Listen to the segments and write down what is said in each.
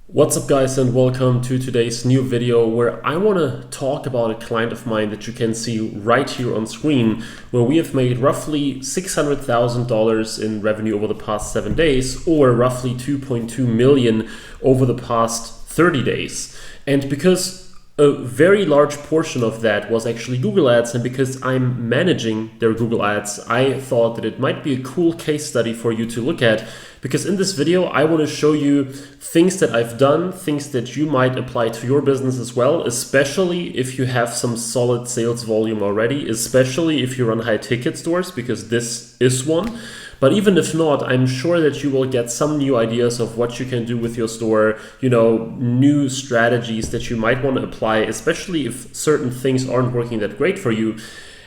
What's up guys, and welcome to today's new video where I want to talk about a client of mine that you can see right here on screen, where we have made roughly $600,000 in revenue over the past 7 days, or roughly 2.2 million over the past 30 days. And because a very large portion of that was actually Google Ads, and because I'm managing their Google Ads, I thought that it might be a cool case study for you to look at, because in this video I want to show you things that I've done, things that you might apply to your business as well, especially if you have some solid sales volume already, especially if you run high ticket stores, because this is one. But even if not, I'm sure that you will get some new ideas of what you can do with your store, new strategies that you might want to apply, especially if certain things aren't working that great for you.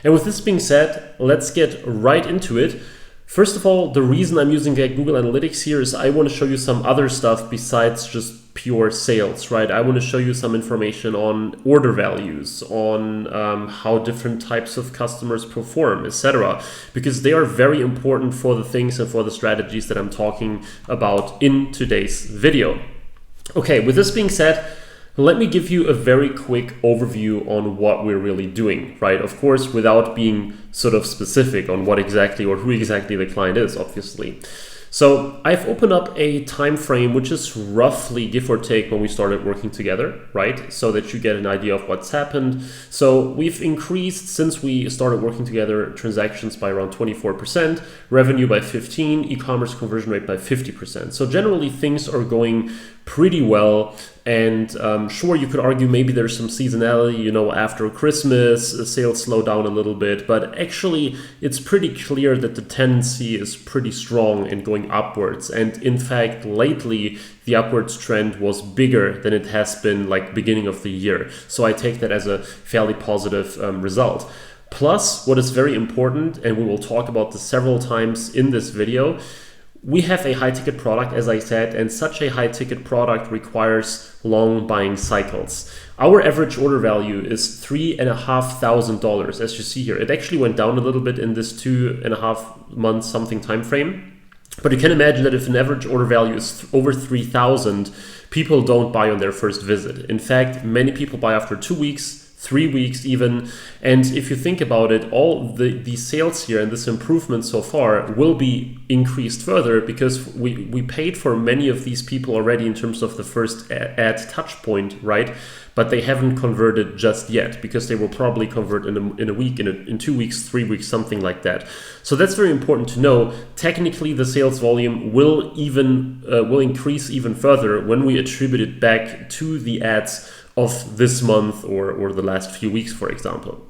And with this being said, let's get right into it. First of all, the reason I'm using Google Analytics here is I want to show you some other stuff besides just pure sales, right? I want to show you some information on order values, on how different types of customers perform, etc., because they are very important for the things and for the strategies that I'm talking about in today's video. Okay, with this being said, let me give you a very quick overview on what we're really doing, right? Of course, without being sort of specific on what exactly or who exactly the client is, obviously. So I've opened up a time frame which is roughly, give or take, when we started working together, right? So that you get an idea of what's happened. So we've increased, since we started working together, transactions by around 24%, revenue by 15%, e-commerce conversion rate by 50%. So generally things are going pretty well. And sure, you could argue maybe there's some seasonality, after Christmas, sales slow down a little bit, but actually it's pretty clear that the tendency is pretty strong and going upwards. And in fact, lately, the upwards trend was bigger than it has been like beginning of the year. So I take that as a fairly positive result. Plus, what is very important, and we will talk about this several times in this video, we have a high ticket product, as I said, and such a high ticket product requires long buying cycles. Our average order value is $3,500, as you see here. It actually went down a little bit in this 2.5 months something time frame. But you can imagine that if an average order value is over 3,000, people don't buy on their first visit. In fact, many people buy after 2 weeks, 3 weeks even. And if you think about it, all the sales here and this improvement so far will be increased further, because we paid for many of these people already in terms of the first ad touch point, right? But they haven't converted just yet, because they will probably convert in a week, in 2 weeks, 3 weeks, something like that. So that's very important to know. Technically, the sales volume will increase even further when we attribute it back to the ads of this month or the last few weeks, for example.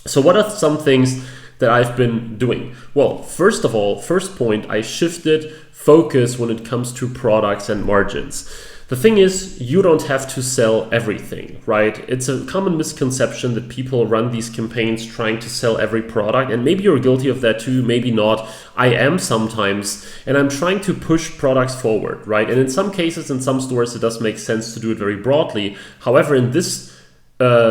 So what are some things that I've been doing? Well, first of all, first point, I shifted focus when it comes to products and margins. The thing is, you don't have to sell everything, right? It's a common misconception that people run these campaigns trying to sell every product, and maybe you're guilty of that too, maybe not. I am sometimes, and I'm trying to push products forward, right? And in some cases, in some stores, it does make sense to do it very broadly. However, in this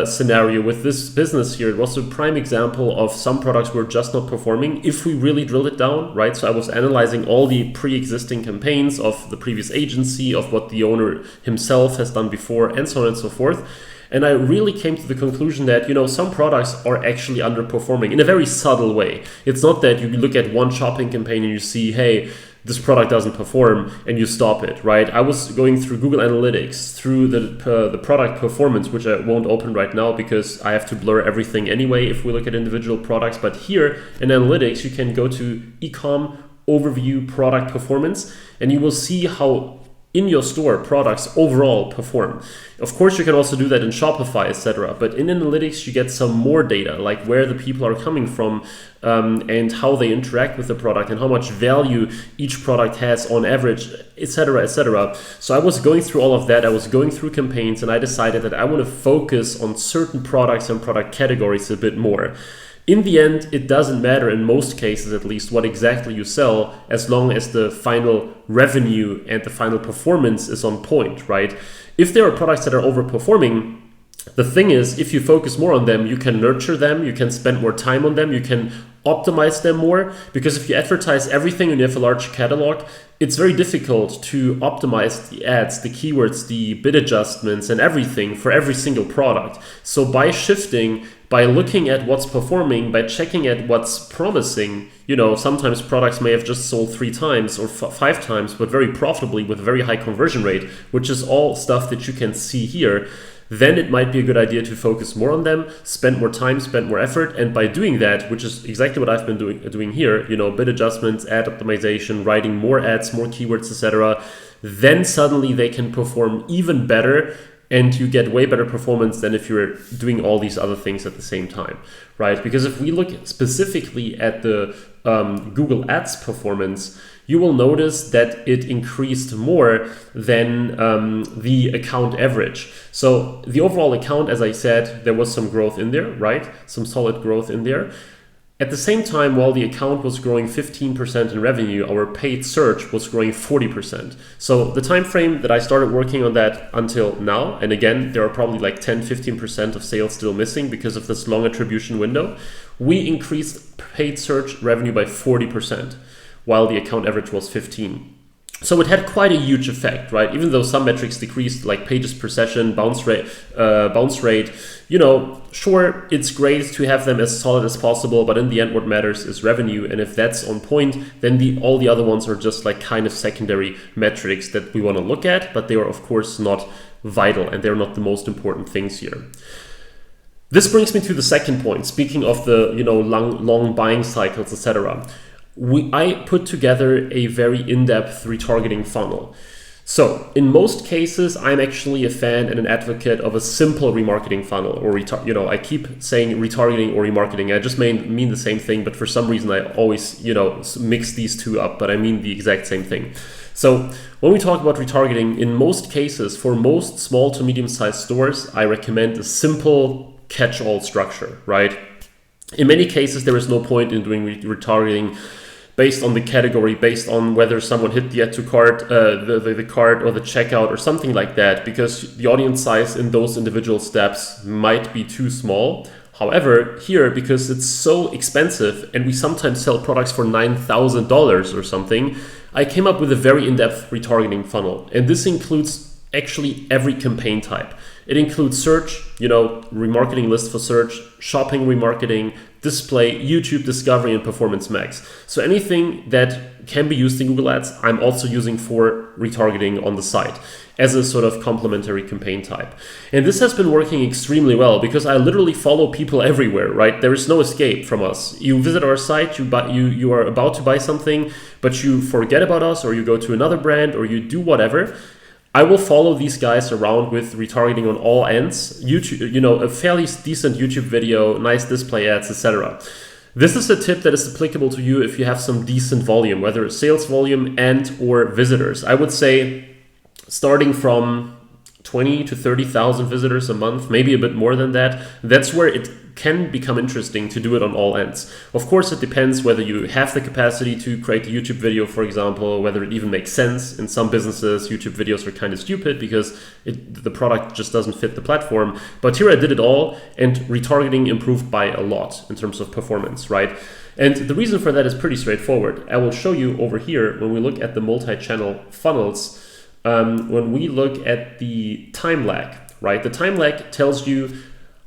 scenario with this business here, it was a prime example of some products were just not performing if we really drilled it down, right? So I was analyzing all the pre-existing campaigns of the previous agency, of what the owner himself has done before, and so on and so forth. And I really came to the conclusion that, some products are actually underperforming in a very subtle way. It's not that you look at one shopping campaign and you see, hey, this product doesn't perform, and you stop it, right? I was going through Google Analytics, through the product performance, which I won't open right now because I have to blur everything anyway if we look at individual products. But here in Analytics, you can go to ecom overview product performance, and you will see how in your store products overall perform. Of course, you can also do that in Shopify, etc. But in Analytics, you get some more data, like where the people are coming from, and how they interact with the product, and how much value each product has on average, etc., etc. So I was going through all of that. I was going through campaigns, and I decided that I want to focus on certain products and product categories a bit more. In the end, it doesn't matter, in most cases at least, what exactly you sell, as long as the final revenue and the final performance is on point, right? If there are products that are overperforming, the thing is, if you focus more on them, you can nurture them, you can spend more time on them, you can optimize them more, because if you advertise everything and you have a large catalog, it's very difficult to optimize the ads, the keywords, the bid adjustments, and everything for every single product. So by shifting, by looking at what's performing, by checking at what's promising, sometimes products may have just sold 3 times or 5 times, but very profitably with a very high conversion rate, which is all stuff that you can see here. Then it might be a good idea to focus more on them, spend more time, spend more effort. And by doing that, which is exactly what I've been doing here, bid adjustments, ad optimization, writing more ads, more keywords, etc., then suddenly they can perform even better, and you get way better performance than if you're doing all these other things at the same time, right? Because if we look specifically at the Google Ads performance, you will notice that it increased more than the account average. So the overall account, as I said, there was some growth in there, right? Some solid growth in there. At the same time, while the account was growing 15% in revenue, our paid search was growing 40%. So the time frame that I started working on that until now, and again, there are probably like 10-15% of sales still missing because of this long attribution window, we increased paid search revenue by 40%, while the account average was 15. So it had quite a huge effect, right? Even though some metrics decreased, like pages per session, bounce rate, sure, it's great to have them as solid as possible, but in the end, what matters is revenue. And if that's on point, then all the other ones are just like kind of secondary metrics that we want to look at, but they are of course not vital, and they're not the most important things here. This brings me to the second point. Speaking of the long buying cycles, etc., I put together a very in-depth retargeting funnel. So in most cases, I'm actually a fan and an advocate of a simple remarketing funnel, or I keep saying retargeting or remarketing. I just mean the same thing, but for some reason I always mix these two up, but I mean the exact same thing. So when we talk about retargeting, in most cases, for most small to medium-sized stores, I recommend a simple catch-all structure, right? In many cases, there is no point in doing retargeting based on the category, based on whether someone hit the add to cart, the cart or the checkout or something like that, because the audience size in those individual steps might be too small. However, here, because it's so expensive and we sometimes sell products for $9,000 or something, I came up with a very in-depth retargeting funnel. And this includes actually every campaign type. It includes search, remarketing list for search, shopping remarketing, display, YouTube discovery, and performance max. So anything that can be used in Google Ads, I'm also using for retargeting on the site as a sort of complementary campaign type. And this has been working extremely well because I literally follow people everywhere, right? There is no escape from us. You visit our site, you are about to buy something, but you forget about us, or you go to another brand, or you do whatever. I will follow these guys around with retargeting on all ends. YouTube, a fairly decent YouTube video, nice display ads, etc. This is a tip that is applicable to you if you have some decent volume, whether it's sales volume and or visitors. I would say starting from 20 to 30,000 visitors a month, maybe a bit more than that. That's where it can become interesting to do it on all ends. Of course, it depends whether you have the capacity to create a YouTube video, for example, whether it even makes sense. In some businesses, YouTube videos are kind of stupid because the product just doesn't fit the platform. But here I did it all, and retargeting improved by a lot in terms of performance, right? And the reason for that is pretty straightforward. I will show you over here when we look at the multi-channel funnels. When we look at the time lag, right? The time lag tells you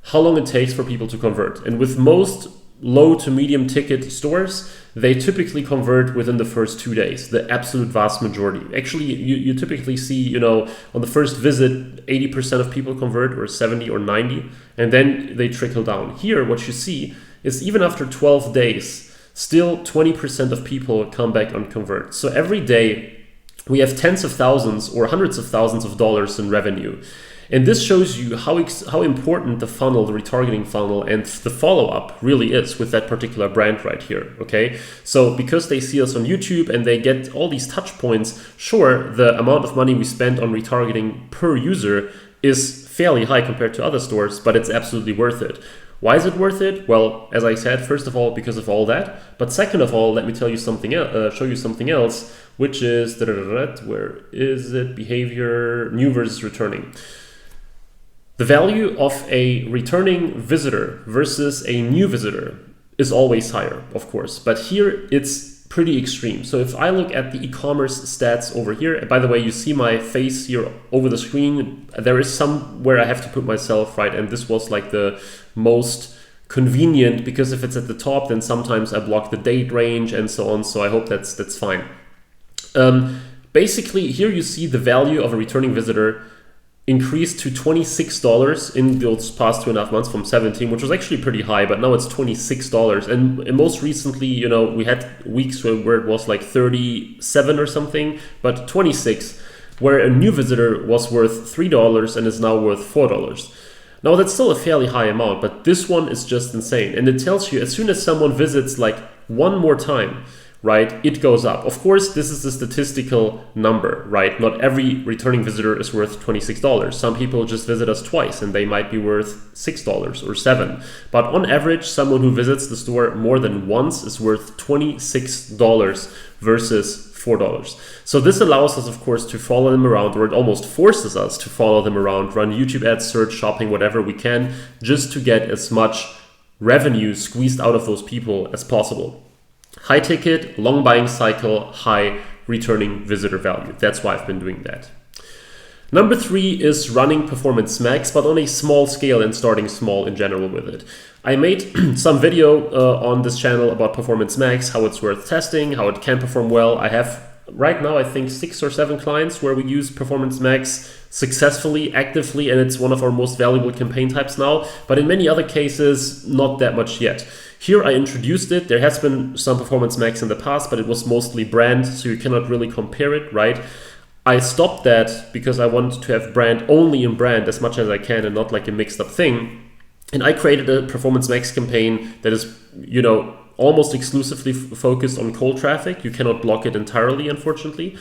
how long it takes for people to convert. And with most low to medium ticket stores, they typically convert within the first 2 days, the absolute vast majority. Actually, you typically see, on the first visit, 80% of people convert, or 70 or 90, and then they trickle down. Here, what you see is even after 12 days, still 20% of people come back and convert. So every day, we have tens of thousands or hundreds of thousands of dollars in revenue. And this shows you how important the funnel, the retargeting funnel, and the follow-up really is with that particular brand right here, okay? So because they see us on YouTube and they get all these touch points, sure, the amount of money we spend on retargeting per user is fairly high compared to other stores, but it's absolutely worth it. Why is it worth it? Well, as I said, first of all, because of all that. But second of all, let me tell you something else, show you something else, which is, where is it? Behavior, new versus returning. The value of a returning visitor versus a new visitor is always higher, of course. But here it's pretty extreme. So if I look at the e-commerce stats over here, and by the way, you see my face here over the screen, there is somewhere I have to put myself, right? And this was like the most convenient, because if it's at the top, then sometimes I block the date range and so on. So I hope that's fine. Basically, here you see the value of a returning visitor increased to $26 in those past 2.5 months from 17, which was actually pretty high, but now it's $26. And most recently, you know, we had weeks where it was like 37 or something, but 26, where a new visitor was worth $3 and is now worth $4. Now that's still a fairly high amount, but this one is just insane. And it tells you as soon as someone visits like one more time, right, it goes up. Of course, this is the statistical number, right? Not every returning visitor is worth $26. Some people just visit us twice and they might be worth $6 or $7. But on average, someone who visits the store more than once is worth $26 versus $4. So this allows us, of course, to follow them around, or it almost forces us to follow them around, run YouTube ads, search, shopping, whatever we can, just to get as much revenue squeezed out of those people as possible. High ticket, long buying cycle, high returning visitor value. That's why I've been doing that. Number 3 is running Performance Max, but on a small scale and starting small in general with it. I made some video on this channel about Performance Max, how it's worth testing, how it can perform well. I have right now, I think 6 or 7 clients where we use Performance Max successfully, actively, and it's one of our most valuable campaign types now. But in many other cases, not that much yet. Here I introduced it. There has been some Performance Max in the past, but it was mostly brand, so you cannot really compare it, right? I stopped that because I wanted to have brand only in brand as much as I can and not like a mixed up thing. And I created a Performance Max campaign that is, you know, almost exclusively focused on cold traffic. You cannot block it entirely, unfortunately.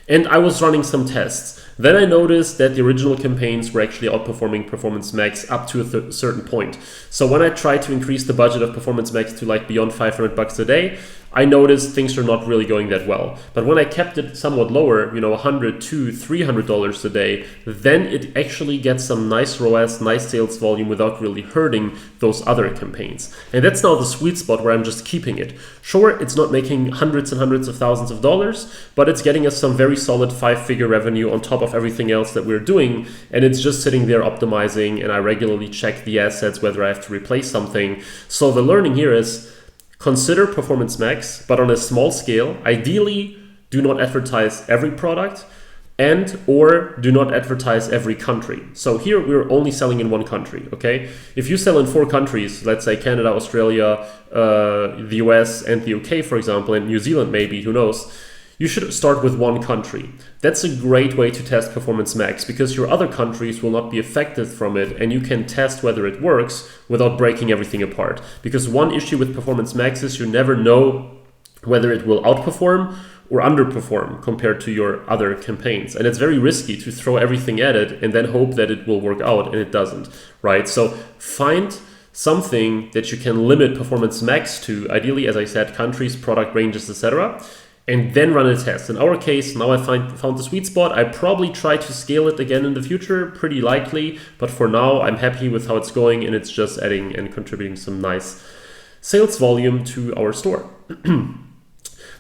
And I was running some tests. Then I noticed that the original campaigns were actually outperforming Performance Max up to a certain point. So when I tried to increase the budget of Performance Max to like beyond $500 a day, I noticed things are not really going that well. But when I kept it somewhat lower, you know, $100, $200, $300 a day, then it actually gets some nice ROAS, nice sales volume without really hurting those other campaigns. And that's now the sweet spot where I'm just keeping it. Sure, it's not making hundreds and hundreds of thousands of dollars, but it's getting us some very solid 5-figure revenue on top of everything else that we're doing. And it's just sitting there optimizing, and I regularly check the assets, whether I have to replace something. So the learning here is, consider Performance Max, but on a small scale. Ideally, do not advertise every product and or do not advertise every country. So here we're only selling in one country, okay? If you sell in 4 countries, let's say Canada, Australia, the US and the UK, for example, and New Zealand maybe, who knows, you should start with one country. That's a great way to test Performance Max because your other countries will not be affected from it, and you can test whether it works without breaking everything apart. Because one issue with Performance Max is you never know whether it will outperform or underperform compared to your other campaigns. And it's very risky to throw everything at it and then hope that it will work out, and it doesn't, right? So find something that you can limit Performance Max to, ideally, as I said, countries, product ranges, etc., and then run a test. In our case, now I found the sweet spot. I probably try to scale it again in the future, pretty likely, but for now I'm happy with how it's going, and it's just adding and contributing some nice sales volume to our store.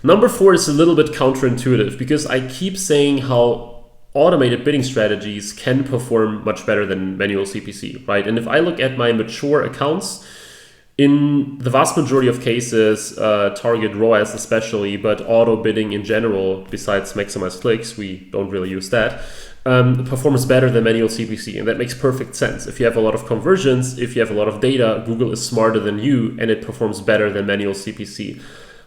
Number 4 is a little bit counterintuitive because I keep saying how automated bidding strategies can perform much better than manual CPC, right? And if I look at my mature accounts, in the vast majority of cases, target ROAS especially, but auto bidding in general, besides maximize clicks, we don't really use that, performs better than manual CPC. And that makes perfect sense. If you have a lot of conversions, if you have a lot of data, Google is smarter than you, and it performs better than manual CPC.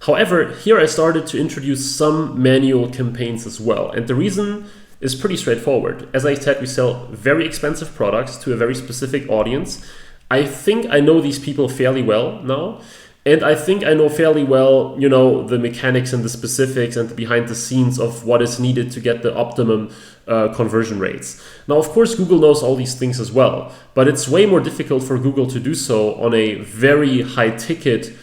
However, here I started to introduce some manual campaigns as well. And the reason is pretty straightforward. As I said, we sell very expensive products to a very specific audience. I think I know these people fairly well now, and I think I know fairly well, you know, the mechanics and the specifics and the behind the scenes of what is needed to get the optimum conversion rates. Now, of course, Google knows all these things as well, but it's way more difficult for Google to do so on a very high ticket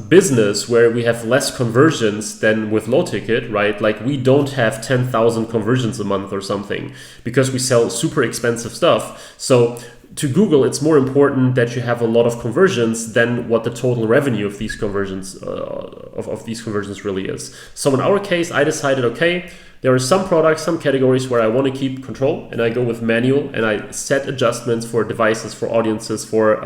business where we have less conversions than with low ticket, right? Like we don't have 10,000 conversions a month or something because we sell super expensive stuff. So to Google, it's more important that you have a lot of conversions than what the total revenue of these conversions of these conversions really is. So in our case, I decided, okay, there are some products, some categories where I want to keep control, and I go with manual, and I set adjustments for devices, for audiences, for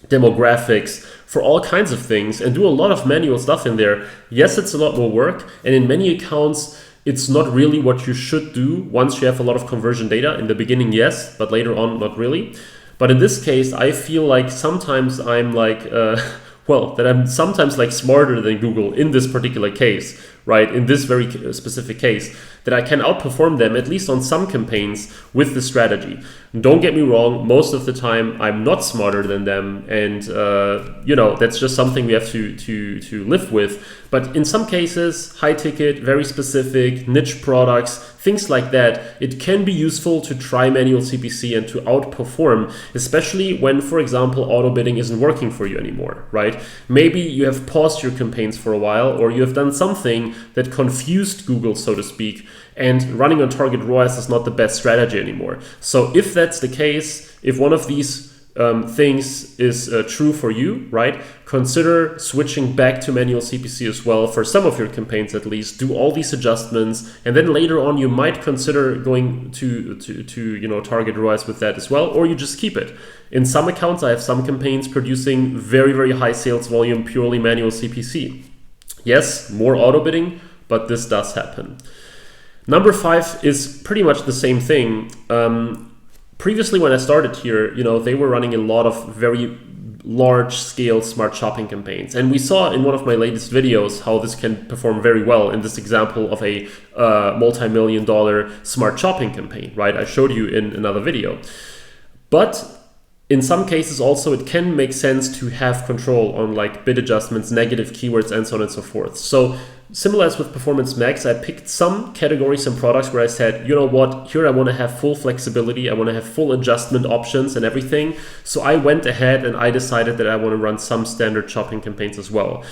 demographics, for all kinds of things, and do a lot of manual stuff in there. Yes, it's a lot more work, and in many accounts, it's not really what you should do once you have a lot of conversion data. In the beginning, yes, but later on, not really. But in this case, I feel like sometimes I'm like, that I'm sometimes like smarter than Google in this particular case, right? In this very specific case, that I can outperform them at least on some campaigns with the strategy. Don't get me wrong, most of the time I'm not smarter than them, and that's just something we have to live with. But in some cases, high ticket, very specific, niche products, things like that, it can be useful to try manual CPC and to outperform, especially when, for example, auto bidding isn't working for you anymore, right? Maybe you have paused your campaigns for a while, or you have done something that confused Google, so to speak, and running on target ROAS is not the best strategy anymore. So if that's the case, if one of these things is true for you, right, consider switching back to manual CPC as well for some of your campaigns at least. Do all these adjustments, and then later on you might consider going to target ROAS with that as well, or you just keep it. In some accounts, I have some campaigns producing very, very high sales volume, purely manual CPC. Yes, more auto bidding, but this does happen. Number 5 is pretty much the same thing. Previously, when I started here, they were running a lot of very large-scale smart shopping campaigns. And we saw in one of my latest videos how this can perform very well in this example of a multi-million-dollar smart shopping campaign, right? I showed you in another video. But in some cases also, it can make sense to have control on like bid adjustments, negative keywords, and so on and so forth. So similar as with Performance Max, I picked some categories and products where I said, you know what, here I want to have full flexibility. I want to have full adjustment options and everything. So I went ahead and I decided that I want to run some standard shopping campaigns as well.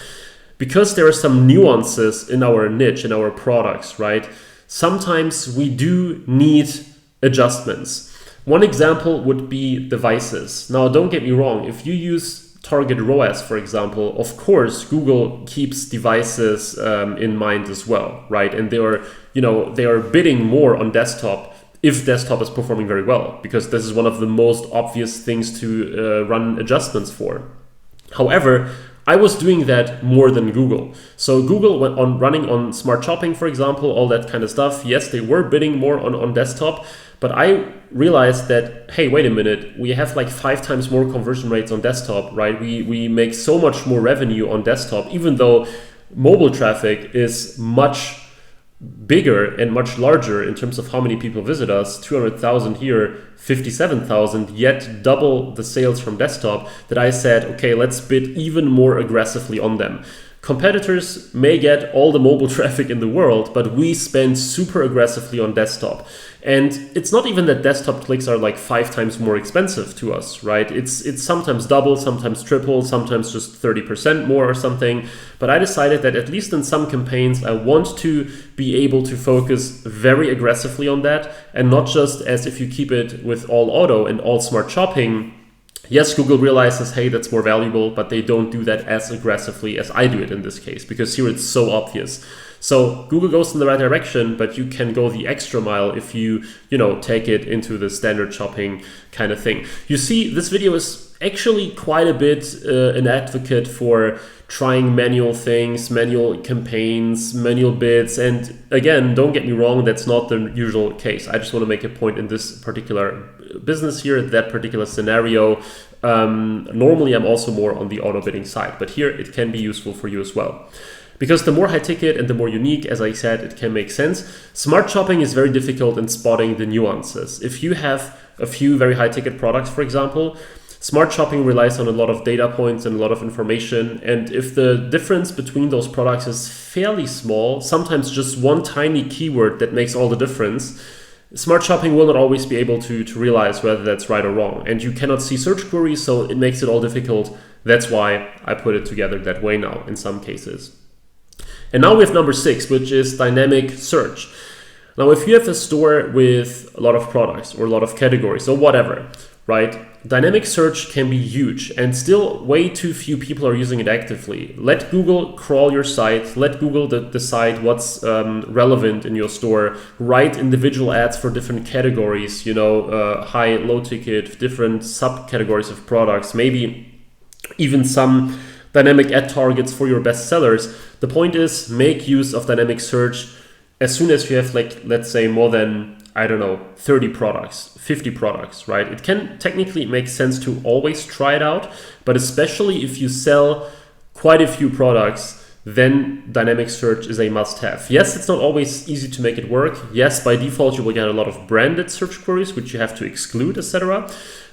Because there are some nuances in our niche, in our products, right? Sometimes we do need adjustments. One example would be devices. Now, don't get me wrong. If you use target ROAS, for example, of course, Google keeps devices in mind as well, right? And they are bidding more on desktop if desktop is performing very well, because this is one of the most obvious things to run adjustments for. However, I was doing that more than Google. So Google went on running on smart shopping, for example, all that kind of stuff. Yes, they were bidding more on desktop, but I realized that, hey, wait a minute, we have like 5 times more conversion rates on desktop, right? We make so much more revenue on desktop, even though mobile traffic is much bigger and much larger in terms of how many people visit us, 200,000 here, 57,000, yet double the sales from desktop, that I said, okay, let's bid even more aggressively on them. Competitors may get all the mobile traffic in the world, but we spend super aggressively on desktop. And it's not even that desktop clicks are like 5 times more expensive to us, right? It's sometimes double, sometimes triple, sometimes just 30% more or something. But I decided that at least in some campaigns, I want to be able to focus very aggressively on that, and not just as if you keep it with all auto and all smart shopping. Yes, Google realizes, hey, that's more valuable, but they don't do that as aggressively as I do it in this case, because here it's so obvious. So Google goes in the right direction, but you can go the extra mile if you take it into the standard shopping kind of thing. You see, this video is actually quite a bit an advocate for trying manual things, manual campaigns, manual bids. And again, don't get me wrong, that's not the usual case. I just want to make a point in this particular business here, that particular scenario. Normally, I'm also more on the auto bidding side, but here it can be useful for you as well. Because the more high ticket and the more unique, as I said, it can make sense. Smart shopping is very difficult in spotting the nuances. If you have a few very high ticket products, for example, smart shopping relies on a lot of data points and a lot of information. And if the difference between those products is fairly small, sometimes just one tiny keyword that makes all the difference, smart shopping will not always be able to realize whether that's right or wrong. And you cannot see search queries, so it makes it all difficult. That's why I put it together that way now in some cases. And now we have number 6, which is dynamic search. Now, if you have a store with a lot of products or a lot of categories or whatever, right? Dynamic search can be huge, and still way too few people are using it actively. Let Google crawl your site, let Google decide what's relevant in your store, write individual ads for different categories, you know, high, low ticket, different subcategories of products, maybe even some dynamic ad targets for your best sellers. The point is, make use of dynamic search as soon as you have, like, let's say more than, I don't know, 30 products, 50 products, right? It can technically make sense to always try it out, but especially if you sell quite a few products, then dynamic search is a must-have. Yes, it's not always easy to make it work. Yes, by default, you will get a lot of branded search queries, which you have to exclude, etc.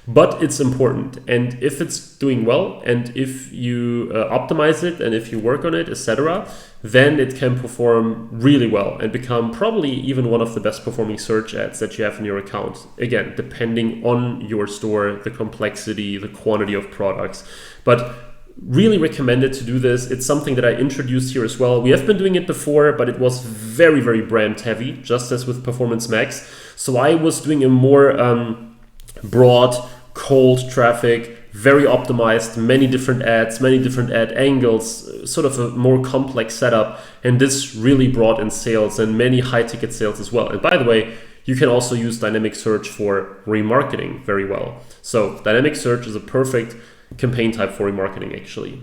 But it's important. And if it's doing well, and if you optimize it, and if you work on it, etc., then it can perform really well and become probably even one of the best performing search ads that you have in your account. Again, depending on your store, the complexity, the quantity of products. But really recommended to do this. It's something that I introduced here as well. We have been doing it before, but it was very, very brand heavy, just as with Performance Max. So I was doing a more broad, cold traffic, very optimized, many different ads, many different ad angles, sort of a more complex setup. And this really brought in sales and many high ticket sales as well. And by the way, you can also use dynamic search for remarketing very well. So dynamic search is a perfect campaign type for remarketing, actually.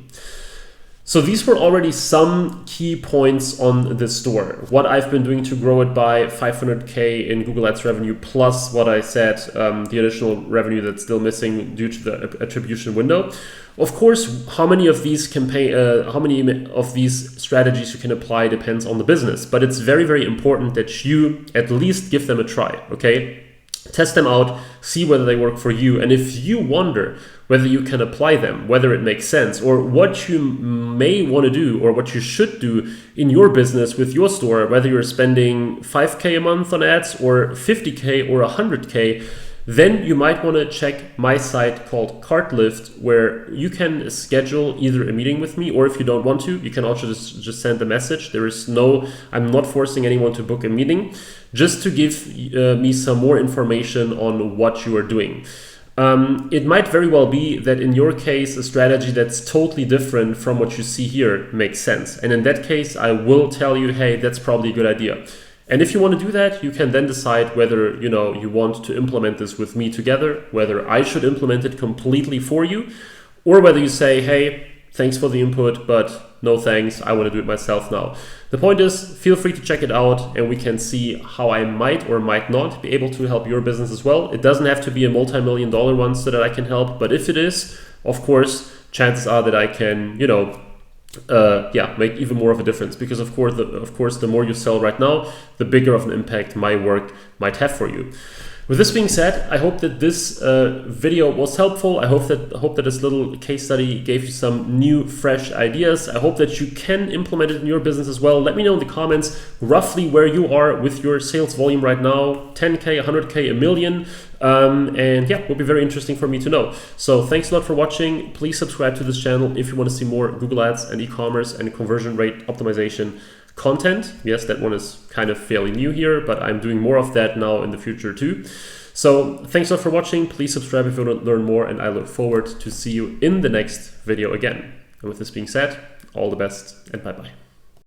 So these were already some key points on the store. What I've been doing to grow it by 500K in Google Ads revenue, plus what I said, the additional revenue that's still missing due to the attribution window. Of course, how many of these strategies you can apply depends on the business, but it's very, very important that you at least give them a try, okay? Test them out, see whether they work for you. And if you wonder whether you can apply them, whether it makes sense, or what you may want to do or what you should do in your business with your store, whether you're spending 5K a month on ads or 50K or 100K, then you might want to check my site called Cartlift, where you can schedule either a meeting with me, or if you don't want to, you can also just send a message. I'm not forcing anyone to book a meeting, just to give me some more information on what you are doing. It might very well be that in your case, a strategy that's totally different from what you see here makes sense. And in that case, I will tell you, hey, that's probably a good idea. And if you want to do that, you can then decide whether you want to implement this with me together, whether I should implement it completely for you, or whether you say, hey, thanks for the input, but no thanks, I want to do it myself now. The point is, feel free to check it out, and we can see how I might or might not be able to help your business as well. It doesn't have to be a multi-million-dollar one so that I can help, but if it is, of course, chances are that I can, make even more of a difference, because of course the more you sell right now, the bigger of an impact my work might have for you. With this being said, I hope that this video was helpful. I hope that this little case study gave you some new, fresh ideas. I hope that you can implement it in your business as well. Let me know in the comments roughly where you are with your sales volume right now, 10K, 100K, a million. And yeah, it will be very interesting for me to know. So thanks a lot for watching. Please subscribe to this channel if you want to see more Google Ads and e-commerce and conversion rate optimization content. Yes, that one is kind of fairly new here, but I'm doing more of that now in the future too. So thanks a lot for watching. Please subscribe if you want to learn more, and I look forward to see you in the next video again. And with this being said, all the best and bye-bye.